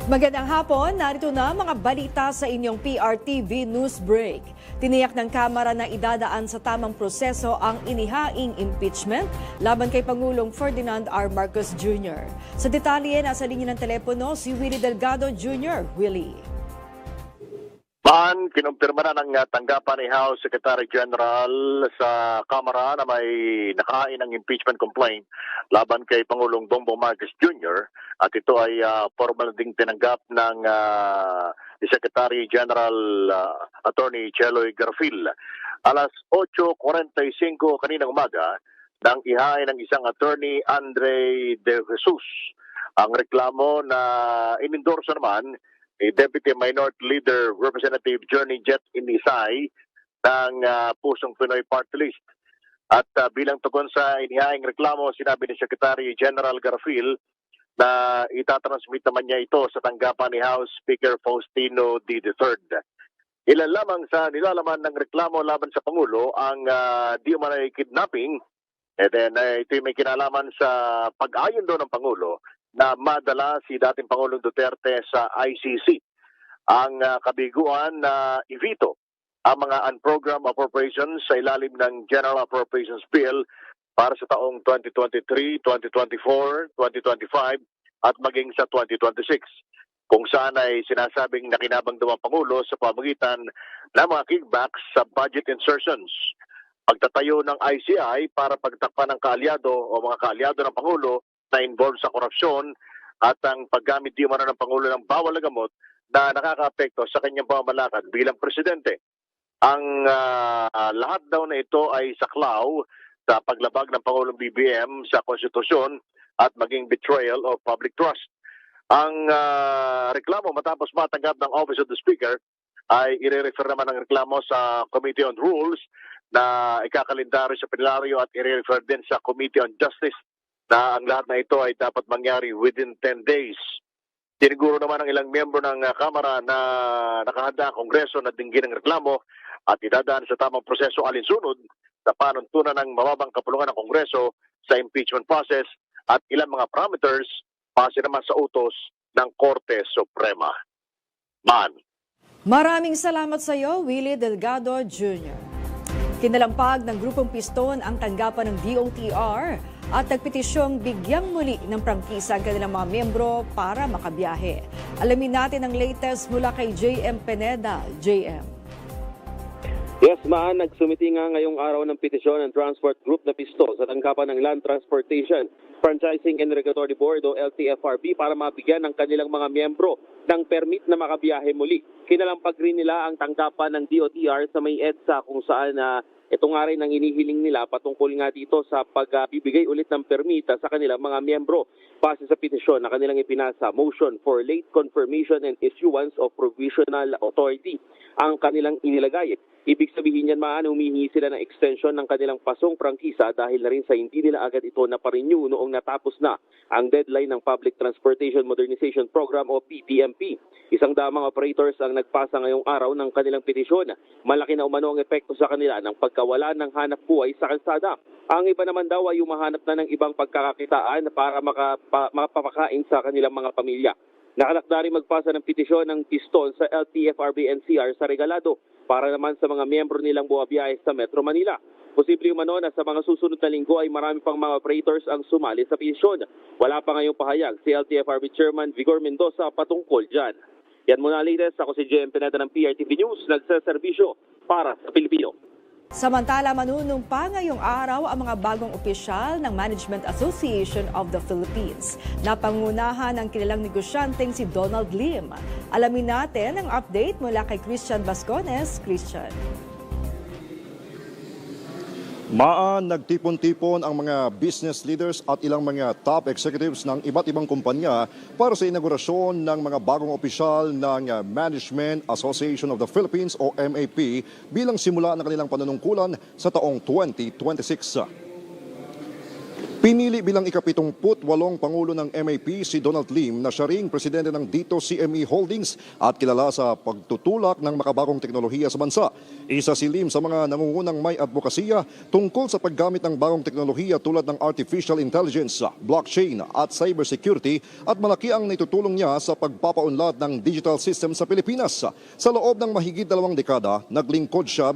Magandang hapon, narito na mga balita sa inyong PRTV News Break. Tiniyak ng Kamara na idadaan sa tamang proseso ang inihaing impeachment laban kay Pangulong Ferdinand R. Marcos Jr. Sa detalye, nasa linya ng telepono si Willie Delgado Jr. Willie. Kinumpirma na ng tanggapan ni House Secretary General sa Kamara na may nakahain ng impeachment complaint laban kay Pangulong Bongbong Marcos Jr. At ito ay formal ding tinanggap ng Secretary General Attorney Cheloy Garfil. Alas 8:45 kaninang umaga nang ihain ng isang attorney Andre De Jesus ang reklamo na inendorso naman Deputy Minority Leader Representative Johnny Jet Inisay ng Pusong Pinoy Party List. At bilang tugon sa inihaing reklamo, sinabi ni Secretary General Garfil na itatransmit naman niya ito sa tanggapan ni House Speaker Faustino D. III. Ilan lamang sa nilalaman ng reklamo laban sa Pangulo ang di umano'y kidnapping. And then ito may kinalaman sa pag-ayon doon ng Pangulo na madala si dating Pangulong Duterte sa ICC. Ang kabiguan na i-veto ang mga unprogrammed appropriations sa ilalim ng General Appropriations Bill para sa taong 2023, 2024, 2025 at maging sa 2026. Kung saan ay sinasabing nakinabang daw ang Pangulo sa pamagitan ng mga kickbacks sa budget insertions. Pagtatayo ng ICI para pagtakpan ng kaalyado o mga kaalyado ng Pangulo na involved sa korupsyon at ang paggamit di umano ng Pangulo ng bawal na gamot na nakakaapekto sa kanyang pamamalakad bilang presidente. Ang lahat daw na ito ay saklaw sa paglabag ng Pangulong BBM sa konstitusyon at maging betrayal of public trust. Ang reklamo matapos matanggap ng Office of the Speaker ay i-refer naman ang reklamo sa Committee on Rules na ikakalendaryo sa plenaryo at i-refer din sa Committee on Justice na ang lahat na ito ay dapat mangyari within 10 days. Tiniguro naman ng ilang miyembro ng Kamara na nakahanda ang Kongreso na dinggin ang reklamo at idadaan sa tamang proseso alinsunod sa panuntunan ng mababang kapulungan ng Kongreso sa impeachment process at ilang mga parameters base naman sa utos ng Korte Suprema. Maraming salamat sa iyo, Willie Delgado Jr. Kinalampag ng Grupong Piston ang tanggapan ng DOTR at nagpetisyong bigyang muli ng prangkisa ang kanilang mga miyembro para makabiyahe. Alamin natin ang latest mula kay JM Pineda. JM. Yes, nagsumiti nga ngayong araw ng petisyon ng Transport Group na Piston sa tanggapan ng Land Transportation, Franchising and Regulatory Board o LTFRB para mabigyan ng kanilang mga miyembro ng permit na makabiyahe muli. Kinalampag rin nila ang tanggapan ng DOTR sa may EDSA kung saan ito nga rin ang inihiling nila patungkol nga dito sa pagbibigay ulit ng permita sa kanilang mga miyembro base sa petisyon na kanilang ipinasa, Motion for Late Confirmation and Issuance of Provisional Authority ang kanilang inilagay. Ibig sabihin yan humihingi sila ng extension ng kanilang pasong prangkisa dahil na rin sa hindi nila agad ito na-renew noong natapos na ang deadline ng Public Transportation Modernization Program o PTMP. Isang damang operators ang nagpasa ngayong araw ng kanilang petisyon. Malaki na umano ang epekto sa kanila ng pagkawala ng hanap buhay sa kalsada. Ang iba naman daw ay umahanap na ng ibang pagkakakitaan para mapapakain sa kanilang mga pamilya. Nakalakda rin magpasa ng petisyon ng Piston sa LTFRB-NCR sa Regalado para naman sa mga miyembro nilang bumabiyahe sa Metro Manila. Posible umano na sa mga susunod na linggo ay marami pang mga operators ang sumali sa petisyon. Wala pa ngayong pahayag si LTFRB Chairman Vigor Mendoza patungkol dyan. Yan muna latest. Ako si JM Pineda ng PRTV News, nagsaserbisyo para sa Pilipino. Samantala, manunumpa ngayong araw ang mga bagong opisyal ng Management Association of the Philippines na pangunahan ng kilalang negosyanteng si Donald Lim. Alamin natin ang update mula kay Christian Bascones. Christian. Nagtipon-tipon ang mga business leaders at ilang mga top executives ng iba't ibang kumpanya para sa inaugurasyon ng mga bagong opisyal ng Management Association of the Philippines o MAP bilang simula ng kanilang panunungkulan sa taong 2026. Pinili bilang ika-78 Pangulo ng MAP si Donald Lim na siya ring presidente ng Dito CME Holdings at kilala sa pagtutulak ng makabagong teknolohiya sa bansa. Isa si Lim sa mga nangungunang may advokasya tungkol sa paggamit ng bagong teknolohiya tulad ng artificial intelligence, blockchain at cybersecurity at malaki ang naitutulong niya sa pagpapaunlad ng digital system sa Pilipinas. Sa loob ng mahigit 2 dekada, naglingkod siya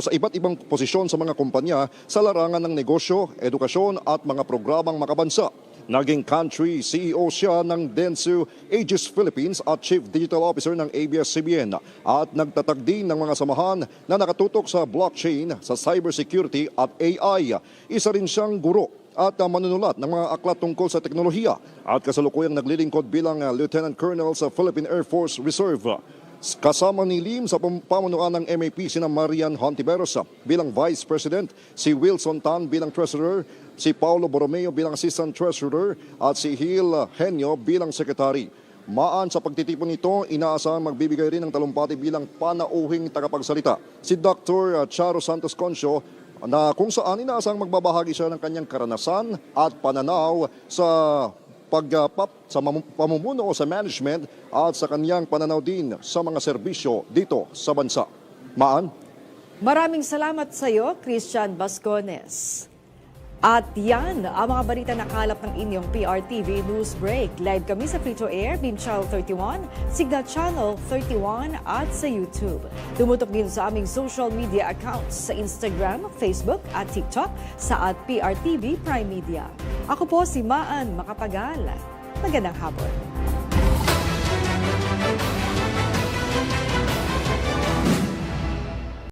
sa iba't ibang posisyon sa mga kumpanya sa larangan ng negosyo, edukasyon at mga programang makabansa. Naging country CEO siya ng Dentsu Aegis Philippines at Chief Digital Officer ng ABS-CBN at nagtatag din ng mga samahan na nakatutok sa blockchain, sa cybersecurity at AI. Isa rin siyang guro at manunulat ng mga aklat tungkol sa teknolohiya at kasalukuyang naglilingkod bilang Lieutenant Colonel sa Philippine Air Force Reserve. Kasama ni Lim sa pamunuan ng MAP sina Marian Hontiveros bilang Vice President, si Wilson Tan bilang Treasurer, si Paulo Borromeo bilang Assistant Treasurer at si Hil Henyo bilang Secretary. Maan sa pagtitipon nito, inaasahang magbibigay rin ng talumpati bilang panauhing tagapagsalita si Dr. Charo Santos Concio na kung saan inaasahang magbabahagi siya ng kanyang karanasan at pananaw sa pamumuno o sa management at sa kanyang pananaw din sa mga serbisyo dito sa bansa. Maan? Maraming salamat sa iyo, Christian Bascones. At yan ang mga balita na kalap ng inyong PRTV News Break. Live kami sa Free-to-Air, Beam Channel 31, Signal Channel 31 at sa YouTube. Tumutok din sa aming social media accounts sa Instagram, Facebook at TikTok sa @PRTV Prime Media. Ako po si Maan Macapagal. Magandang hapon.